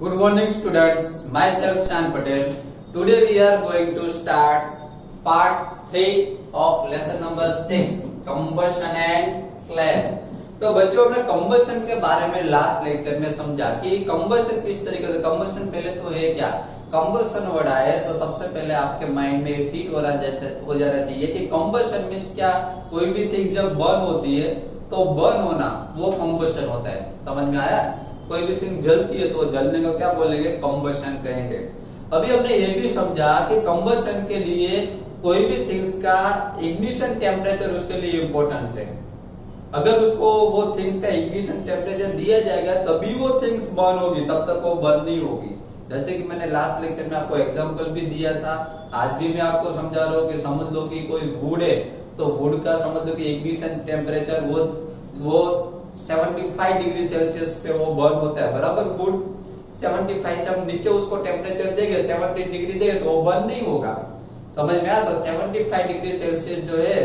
Good morning students, myself Shan Patel. Today we are going to start part 3 of lesson number 6 combustion and flame. तो बच्चों हमने combustion के बारे में last lecture में समझा कि कंबशन किस तरीके से कंबशन पहले तो है क्या कंबशन वर्ड आए तो सबसे पहले आपके माइंड में फिट हो जाना चाहिए कि कंबशन मींस क्या कोई भी थिंग जब बर्न होती है तो बर्न होना वो कंबशन होता है। समझ में आया? कोई भी थिंग जलती है तो जलने को क्या बोलेंगे? कंबशन कहेंगे। अभी हमने ये भी समझा कि कंबशन के लिए कोई भी थिंग्स का इग्निशन टेम्परेचर उसके लिए इंपॉर्टेंस है। अगर उसको वो थिंग्स का इग्निशन टेम्परेचर दिया जाएगा तभी वो थिंग्स बर्न होगी, तब तक वो बर्न नहीं होगी। जैसे कि मैंने लास्ट लेक्चर में आपको एग्जांपल भी दिया था, आज भी मैं आपको समझा रहा हूँ कि समझ लो कि कोई वुड है तो वुड का समझ लो कि इग्निशन टेम्परेचर वो 75 डिग्री सेल्सियस पे वो बर्न होता है, बराबर। वुड 75 से हम नीचे उसको टेम्परेचर देंगे 70 डिग्री देंगे तो वो बर्न नहीं होगा। समझ में आया? तो 75 डिग्री सेल्सियस जो है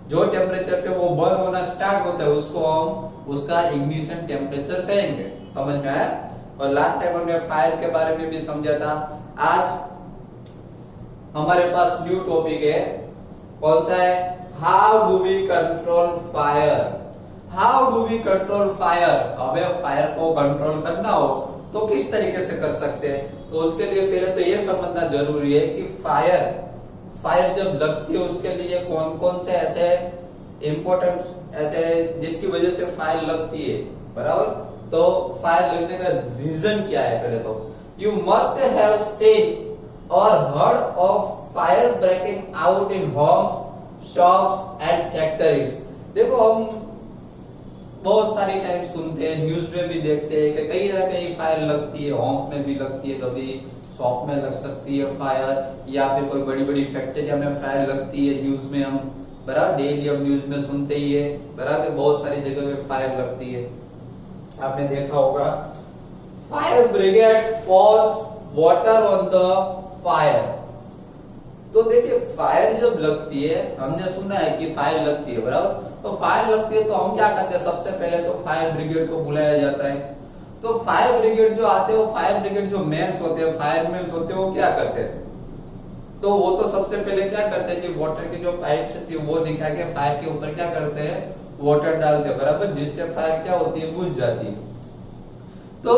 जो टेम्परेचर पे वो बर्न होना स्टार्ट होता है उसको हम उसका इग्निशन टेम्परेचर कहेंगे। समझ में आया? और लास्ट टाइम हमने फायर के बारे में भी समझा था। आज हमारे पास न्यू टॉपिक है, कौन सा है? How do we control fire. How do we control fire. हमें फायर को कंट्रोल करना हो तो किस तरीके से कर सकते हैं? तो उसके लिए पहले तो ये समझना जरूरी है कि फायर जब लगती है उसके लिए कौन कौन से ऐसे इंपॉर्टेंट ऐसे जिसकी वजह से फायर लगती है, बराबर। तो फायर लगने का रीजन क्या है? पहले तो यू मस्ट हैव सीन और heard of fire breaking out in homes, shops and factories. देखो हम बहुत सारी टाइम सुनते हैं, न्यूज में भी देखते हैं कि कई जगह कहीं फायर लगती है, होम में भी लगती है, कभी शॉप में लग सकती है फायर, या फिर कोई बड़ी बड़ी फैक्ट्रिया में फायर लगती है। न्यूज में हम बराबर डेली हम न्यूज में सुनते ही है, बराबर बहुत सारी जगह पे फायर लगती है। आपने देखा होगा fire brigade pores water on the fire. तो देखिए फायर जब लगती है, हमने सुना है कि फायर लगती है, बराबर। तो फायर लगती है तो हम क्या करते हैं? सबसे पहले तो फायर ब्रिगेड को बुलाया जाता है। तो फायर ब्रिगेड जो आते हैं वो फायर ब्रिगेड जो मेंस होते हैं, फायरमैन होते हैं, वो क्या करते हैं? तो वो तो सबसे पहले क्या करते हैं कि वाटर की जो पाइप होती है वो निकाल के फायर के ऊपर क्या करते हैं? वाटर डालते हैं, बराबर, जिससे फायर क्या होती है? बुझ जाती है। तो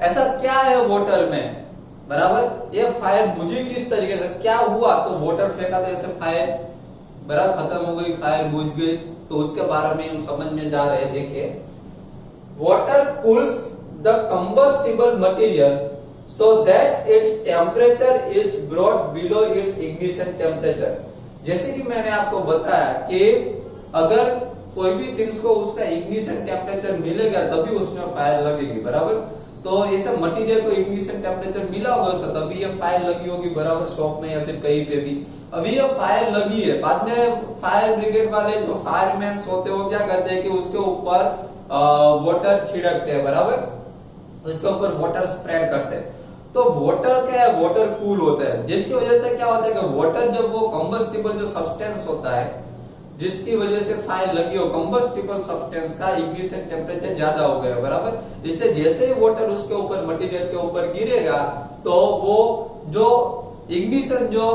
ऐसा क्या है वाटर में, बराबर? ये फायर बुझी किस तरीके से, क्या हुआ? तो वाटर फेंका तो ऐसे फायर बराबर खत्म हो गई, फायर बुझ गई। तो उसके बारे में हम समझ में जा रहे हैं। देखिए water cools the combustible material so that its temperature is brought below its ignition temperature। जैसे कि मैंने आपको बताया कि अगर कोई भी थिंग्स को उसका इग्निशन टेम्परेचर मिलेगा तभी उसमें फायर लगेगी, बराबर। तो ये सब मटेरियल को इग्निशन टेम्परेचर मिला होगा उसका तभी ये फायर लगी होगी, बराबर, शॉप में या फिर कहीं पे भी। अभी ये फायर लगी है, बाद में फायर ब्रिगेड वाले जो फायरमैन होते हैं वो क्या करते हैं कि उसके ऊपर वाटर छिड़कते हैं, बराबर, उसके ऊपर वाटर स्प्रेड करते हैं। तो वाटर क्या है? वाटर कूल होता है, जिसकी वजह से क्या होता है कि वाटर जब वो कंबस्टिबल जो सब्सटेंस होता है जिसकी वजह से फायर लगी हो, कंबस्टिबल सब्सटेंस का इग्निशन टेम्परेचर ज्यादा हो गया, बराबर। इसलिए जैसे ही वाटर उसके ऊपर मटेरियल के ऊपर गिरेगा तो वो जो इग्निशन जो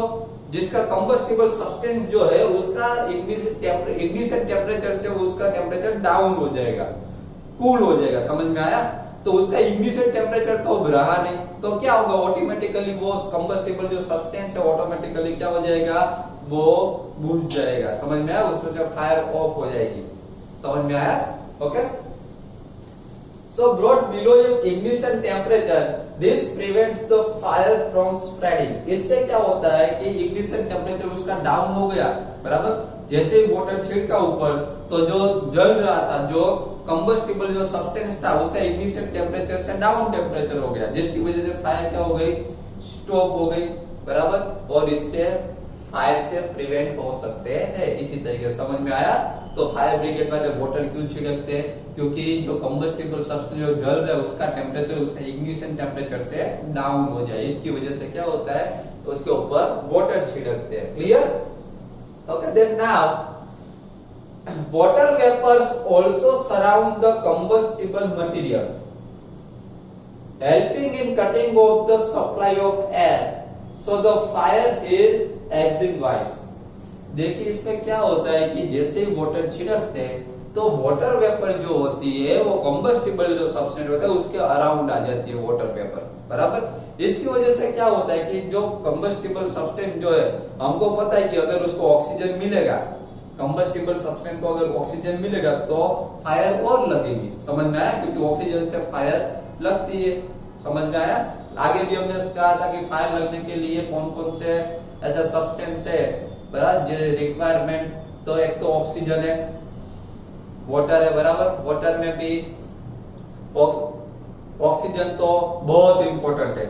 जिसका कंबस्टिबल सब्सटेंस जो है उसका इग्निशन टेम्परेचर से उसका टेम्परेचर डाउन हो जाएगा, कूल हो जाएगा। समझ में आया? तो उसका इग्निशन टेम्परेचर तो रहा नहीं, तो क्या होगा? ऑटोमेटिकली वो कंबस्टिबल जो सब्सटेंस है ऑटोमेटिकली क्या हो जाएगा? वो बुझ जाएगा। समझ में आया? उसमें से फायर ऑफ हो जाएगी। समझ में आया? Okay. So brought below its ignition temperature, this prevents the fire from spreading। इससे क्या होता है कि इग्निशन टेम्परेचर उसका डाउन हो गया, बराबर। जैसे ही वाटर छिड़का ऊपर तो जो जल रहा था, जो कंबस्टिबल जो सब्सटेंस था उसका इग्निशन टेम्परेचर से डाउन टेम्परेचर हो गया, जिसकी वजह से फायर क्या हो गई? स्टॉप हो गई, बराबर। और इससे फायर से प्रिवेंट हो सकते हैं इसी तरीके से। समझ में आया? तो फायर ब्रिगेड वाले वाटर क्यों छिड़कते हैं? क्योंकि जो कंबस्टिबल सब्सटेंस जो जल रहा है उसका टेम्परेचर उसका इग्निशन टेम्परेचर से डाउन हो जाए, इसकी वजह से क्या होता है? उसके ऊपर वाटर छिड़कते हैं। Clear? Okay, then now water vapors also surround the combustible material। helping in cutting off the supply of air, so the fire is extinguished. देखिए इसमें क्या होता है कि जैसे ही वाटर छिड़कते हैं तो वाटर वेपर जो होती है वो कंबस्टिबल जो सब्सटेंस होता है उसके अराउंड आ जाती है वाटर वेपर, बराबर। इसकी वजह से क्या होता है कि जो कंबस्टिबल सब्सटेंस जो है, हमको पता है कि अगर उसको ऑक्सीजन मिलेगा, कंबस्टिबल सब्सटेंस को अगर ऑक्सीजन मिलेगा तो फायर और लगेगी, समझ में आया? क्योंकि ऑक्सीजन से फायर लगती है, समझ में आया? आगे भी हमने कहा था कि फायर लगने के लिए कौन कौन से ऐसे सब्सटेंस है, बराबर, रिक्वायरमेंट। तो एक तो ऑक्सीजन है, वाटर है, बराबर। वाटर में भी ऑक्सीजन तो बहुत इंपॉर्टेंट है।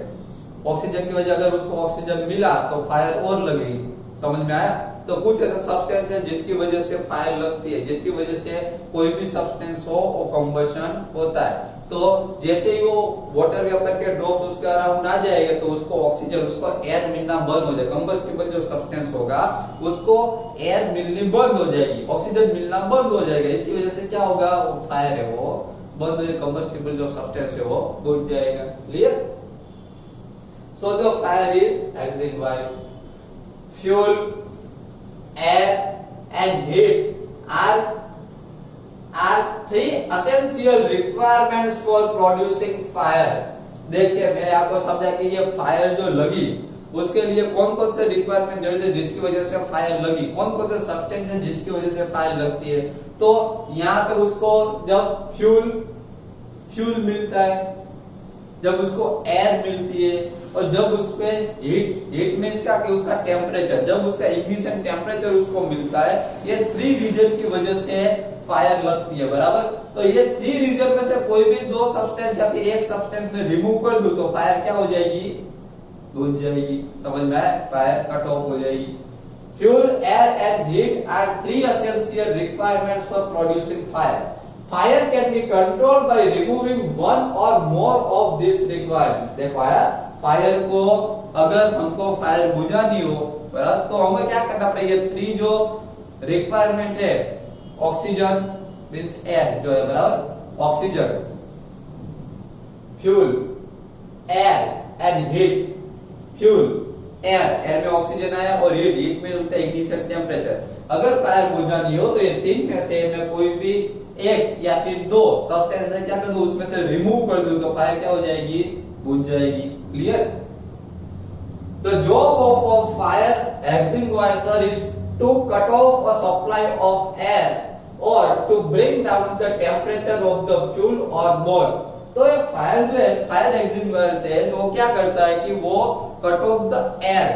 ऑक्सीजन की वजह अगर उसको ऑक्सीजन मिला तो फायर और लगेगी, समझ में आया? तो कुछ ऐसा सब्सटेंस है जिसकी वजह से फायर लगती है, जिसकी वजह से कोई भी सब्सटेंस हो वो कंबशन होता है। तो जैसे ही वो वाटर वेपर के ड्रॉप उसके अराउंड आ जाएगा तो उसको ऑक्सीजन, उसको एयर मिलना बंद हो जाएगा। कंबस्टिबल जो सब्सटेंस होगा उसको एयर मिलनी बंद हो जाएगी, ऑक्सीजन मिलना बंद हो जाएगा। इसकी वजह से क्या होगा, वो फायर है वो बंद हो जाएगा, कंबस्टिबल जो सब्सटेंस है वो बुझ जाएगा। Clear? So the fire is extinguished. Fuel, air and heat are three essential requirements for producing fire. देखिए मैं आपको समझा कि ये फायर जो लगी उसके लिए कौन कौन से रिक्वायरमेंट जरूरी है जिसकी वजह से फायर लगी, कौन कौन से सब्सटेंस है जिसकी वजह से फायर लगती है। तो यहाँ पे उसको जब फ्यूल मिलता है, जब उसको एयर मिलती है, और जब उसपे हीट मींस क्या कि उसका टेम्परेचर, जब उसका इग्निशन टेम्परेचर उसको मिलता है, ये 3 रीजन की वजह से फायर लगती है, बराबर। तो ये 3 रीजन में से कोई भी 2 सब्सटेंस या फिर एक सब्सटेंस में रिमूव कर दूं तो फायर क्या हो जाएगी, बुझ जाएगी, समझ में आया? फायर कट ऑफ हो जाएगी। Fuel, air and heat are 3 essential requirements for producing fire. Fire can be controlled by removing one or more of this requirement. देखो आया, फायर को अगर हमको फायर बुझानी हो, बराबर, तो हमें क्या करना पड़ेगा? 3 जो रिक्वायरमेंट है, ऑक्सीजन मींस एयर जो है, बराबर, oxygen, fuel, air and heat. Fuel, air में ऑक्सीजन आया, और हीट में होता है इग्निशन टेम्परेचर। अगर फायर बुझानी हो तो ये 3 में से मैं कोई भी एक या फिर 2 सब्सटेंस क्या कर दूं, उसमें से रिमूव कर दूं तो फायर क्या हो जाएगी, बुझ जाएगी। Clear? The job of a fire extinguisher is to cut off a supply of air और to bring down the temperature of the fuel और बोल। तो ये फायर जो है, फायर एक्सटिंग्विशर है, जो क्या करता है कि वो कट ऑफ द एयर,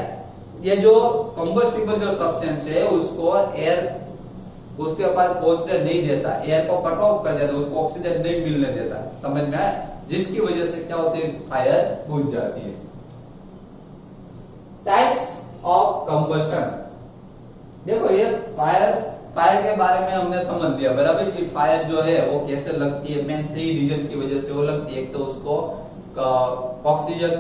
ये जो कंबस्टिबल जो सब्सटेंस है उसको एयर उसके पास पहुंचने नहीं देता, एयर को कट ऑफ कर देता, उसको ऑक्सीजन नहीं मिलने देता, समझ में आया? जिसकी वजह से क्या होती है, फायर बुझ जाती है। Types of combustion. देखो ये फायर के बारे में हमने समझ लिया, बराबर, कि फायर जो है वो कैसे लगती है। मेन 3 रीजन की वजह से वो लगती है। एक तो उसको ऑक्सीजन,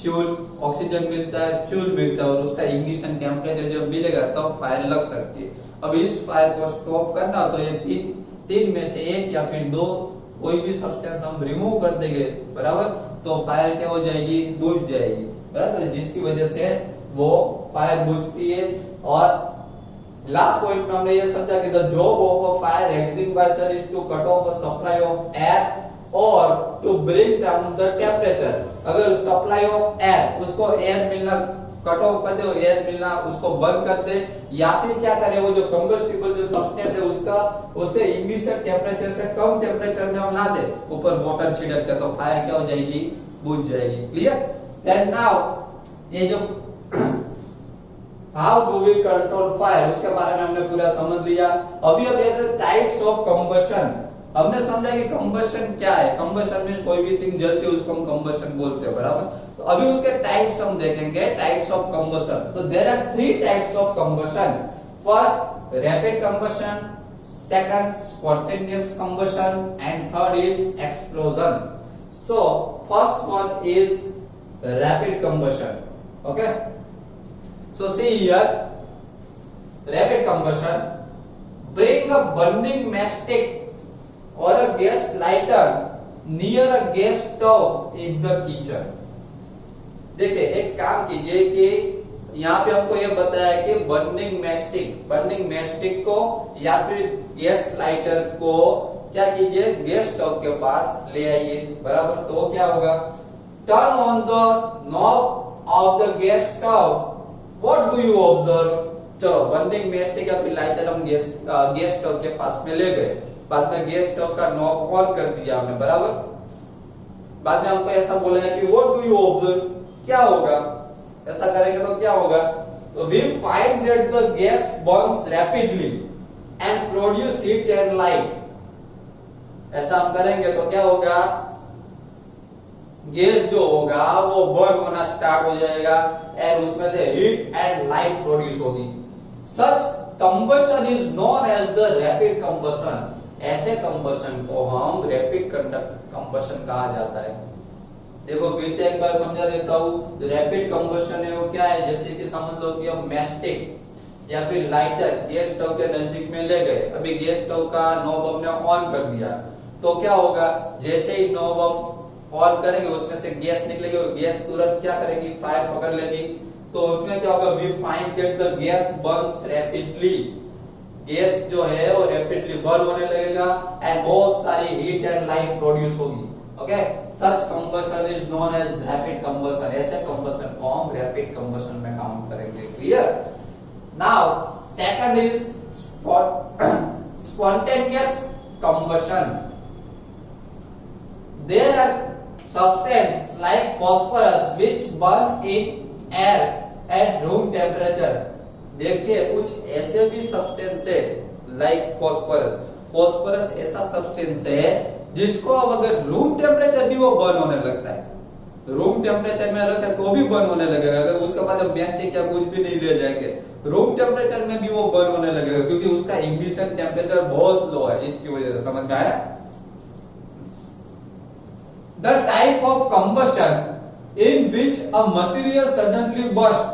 फ्यूल, ऑक्सीजन मिलता है, फ्यूल मिलता है, और उसका इग्निशन टेम्परेचर जब मिलेगा तब तो फायर लग सकती है। अब इस फायर को स्टॉप करना तो ये 3 में से एक या फिर 2 कोई भी सब्सटेंस हम रिमूव कर देंगे, बराबर, तो फायर क्या हो जाएगी, बुझ जाएगी, बराबर, जिसकी वजह से वो फायर बुझती है। और लास्ट पॉइंट में हमने ये समझा कि the job of a fire extinguisher is to cut off a supply of air और to bring down the temperature. अगर सप्लाई ऑफ एयर, उसको एयर मिलना कट ऑफ कर दे, और एयर मिलना उसको बंद कर दे, या फिर क्या करे, वो जो कंबस्टिबल जो सब्सटेंस है उसके इग्निशन टेम्परेचर से कम टेम्परेचर में हम ला दे, ऊपर वाटर छिड़क के, तो फायर क्या हो जाएगी, बुझ जाएगी। क्लियर? देन नाउ ये जो how do we control fire, उसके बारे में हमने पूरा समझ लिया। अभी अब ऐसे टाइप्स ऑफ कंबशन हमने समझा कि कंबशन क्या है। कंबशन में कोई भी चीज जलती है उसको हम कंबशन बोलते हैं, बराबर। तो अभी उसके टाइप्स हम देखेंगे, टाइप्स ऑफ कंबशन। तो there are 3 types of combustion. First rapid combustion, second spontaneous combustion, and third is explosion. So first one is rapid combustion. Okay, so see here, rapid combustion, bring a burning matchstick or a gas lighter near a gas stove in the kitchen. देखिए एक काम कीजिए कि यहाँ पे हमको ये बताया कि बर्निंग मैस्टिक को या फिर गैस लाइटर को क्या कीजिए, गैस स्टोव के पास ले आइए, बराबर। तो क्या होगा, turn on the knob of the gas stove, what do you observe. चलो बर्निंग मैस्टिक या फिर लाइटर हम गैस स्टोव के पास में ले गए, बाद में गैस स्टोव का नॉब ऑन कर दिया हमने, बराबर। बाद में हमको ऐसा बोला है कि व्हाट डू यू ऑब्जर्व, क्या होगा, ऐसा करेंगे तो क्या होगा, तो we find that the gas burns rapidly and produce heat and light. ऐसा हम करेंगे तो क्या होगा, गैस जो होगा वो बर्न होना स्टार्ट हो जाएगा एंड उसमें से हीट एंड लाइट प्रोड्यूस होगी। Such combustion is known as the rapid combustion. ऐसे कंबशन को हम रैपिड कंबशन कहा जाता है। देखो फिर से एक बार समझा देता हूँ, रैपिड कंबशन है वो क्या है, जैसे कि समझ लो कि हम मैस्टिक या फिर लाइटर गैस स्टोव के नजदीक में ले गए, अभी गैस स्टोव का नॉब हमने ऑन कर दिया, तो क्या होगा, जैसे ही नॉब हम ऑन करेंगे उसमें से गैस निकलेगी और गैस तुरंत क्या करेगी, फायर पकड़ लेगी। तो उसमें क्या होगा, we find that the gas burns rapidly. Gas जो है वो रैपिडली बर्न होने लगेगा एंड बहुत सारी हीट एंड लाइट प्रोड्यूस होगी। Okay, such combustion is known as rapid combustion. ऐसे कंबशन को हम रैपिड कंबशन में काउंट करेंगे। Clear. Now second is spontaneous combustion. There are substances like phosphorus which burn in air at room temperature. देखिए कुछ ऐसे भी सब्सटेंस है लाइक फॉस्फोरस ऐसा सब्सटेंस है जिसको अब अगर रूम टेम्परेचर भी वो बर्न होने लगता है, रूम टेम्परेचर में रखे तो भी बर्न होने लगेगा। अगर उसके बाद हम मैस्टिक या कुछ भी नहीं ले जाएंगे, रूम टेम्परेचर में भी वो बर्न होने लगेगा क्योंकि उसका इग्निशन टेम्परेचर बहुत लो है। इसकी वजह से समझ में आया। The type of combustion in which a material suddenly bursts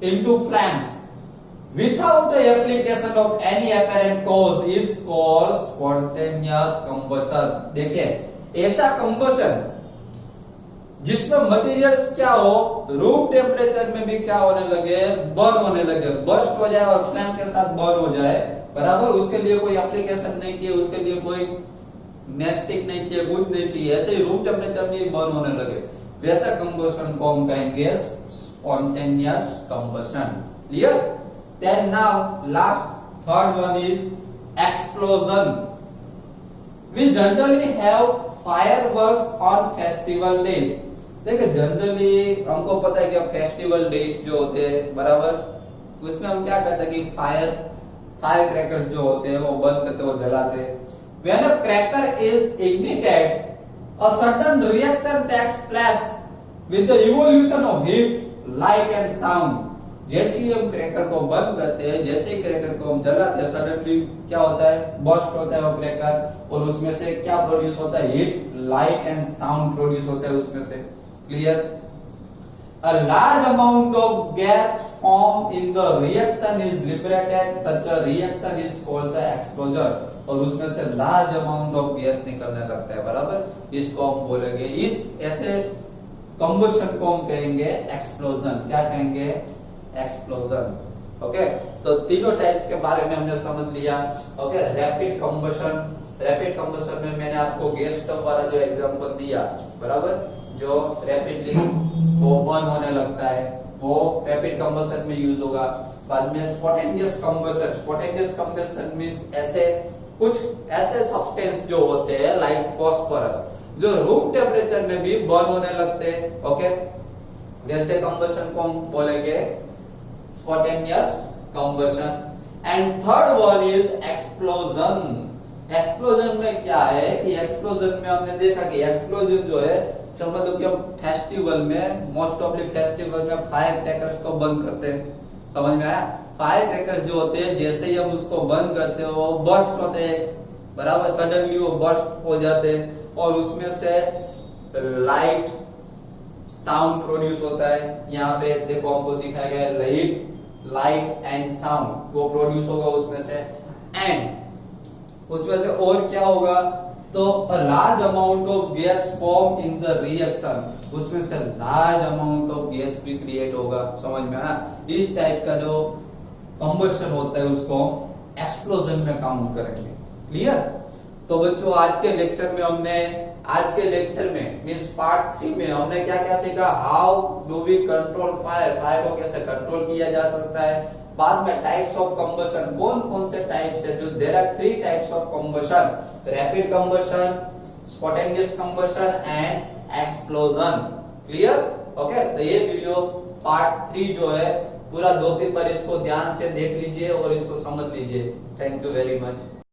into flames without the application of any apparent cause is called spontaneous combustion. देखिए ऐसा combustion जिसमें मटेरियल्स क्या हो, रूम टेम्परेचर में भी क्या होने लगे, बर्न होने लगे, बर्स्ट हो जाए और फ्लेम के साथ बर्न हो जाए, बराबर। उसके लिए कोई एप्लीकेशन नहीं किए, उसके लिए कोई मैस्टिक नहीं किया, कुछ नहीं चाहिए, ऐसे ही रूम टेम्परेचर में ही बर्न होने लगे, वैसा कंबशन को हम कहेंगे spontaneous combustion. Clear. Then now last third one is explosion. We generally have fireworks on festival days. देखिए जनरली हमको पता है कि फेस्टिवल डेज जो होते हैं, बराबर, उसमें हम क्या कहते हैं कि फायर क्रैकर्स जो होते हैं वो बंद करते, वो जलाते हैं। When a cracker is ignited, a sudden reaction takes place with the evolution of heat, light and sound. जैसे ही हम क्रैकर को बंद करते हैं, जैसे ही क्रैकर को हम जलाते हैं, सडनली क्या होता है, बर्स्ट होता है वो क्रैकर और उसमें से क्या प्रोड्यूस होता है, heat, light and sound produce होता है उसमें से। Clear. A large amount of gas formed in the reaction is liberated. Such a reaction is called the explosion. और उसमें से लार्ज अमाउंट ऑफ गैस निकलने लगता है, बराबर। इसको हम बोलेंगे, इस ऐसे कंबशन को हम कहेंगे एक्सप्लोजन। क्या कहेंगे, एक्सप्लोजन। ओके, तो तीनों टाइप्स के बारे में हमने समझ लिया। ओके, रैपिड कंबशन में मैंने आपको गैस स्टोव वाला जो एग्जांपल दिया, बराबर, जो रैपिडली वो बर्न होने लगता है, वो रैपिड कंबशन में यूज होगा। बाद में स्पॉन्टेनियस कंबशन मींस ऐसे कुछ ऐसे सब्सटेंस जो होते हैं लाइक फॉस्फोरस, जो रूम टेम्परेचर में भी बर्न होने लगते हैं। ओके, वैसे कंबशन को हम बोलेंगे spontaneous combustion. And third one is explosion. Explosion में क्या है कि एक्सप्लोजन में हमने देखा कि एक्सप्लोजन जो है, समझ लो कि हम फेस्टिवल में, मोस्ट ऑफली फेस्टिवल में फायर क्रैकर्स को बंद करते हैं। समझ में आया। फायर क्रैकर्स जो होते हैं जैसे ही हम उसको बंद करते हो वो बर्स्ट होते हैं, बराबर, सडनली वो बर्स्ट हो जाते हैं और उसमें से लाइट, साउंड प्रोड्यूस होता है। यहाँ पे देखो हमको दिखाया गया है लाइट एंड साउंड, वो प्रोड्यूस होगा उसमें से। एंड उसमें से और क्या होगा, तो a large amount of gas form in the reaction, उसमें से लार्ज अमाउंट ऑफ गैस भी क्रिएट होगा, समझ में आया। इस टाइप का जो कंबशन होता है उसको एक्सप्लोजन में काउंट करेंगे। क्लियर। तो बच्चों आज के लेक्चर में मींस पार्ट 3 में हमने क्या क्या सीखा, how do we control fire, fire को कैसे कंट्रोल किया जा सकता है। बाद में टाइप्स ऑफ कंबशन, कौन कौन से टाइप्स है, जो there are 3 types of combustion, rapid combustion, spontaneous combustion and explosion. Clear. Okay, तो ये वीडियो पार्ट 3 जो है पूरा 2-3 बार इसको ध्यान से देख लीजिए और इसको समझ लीजिए। Thank you very much.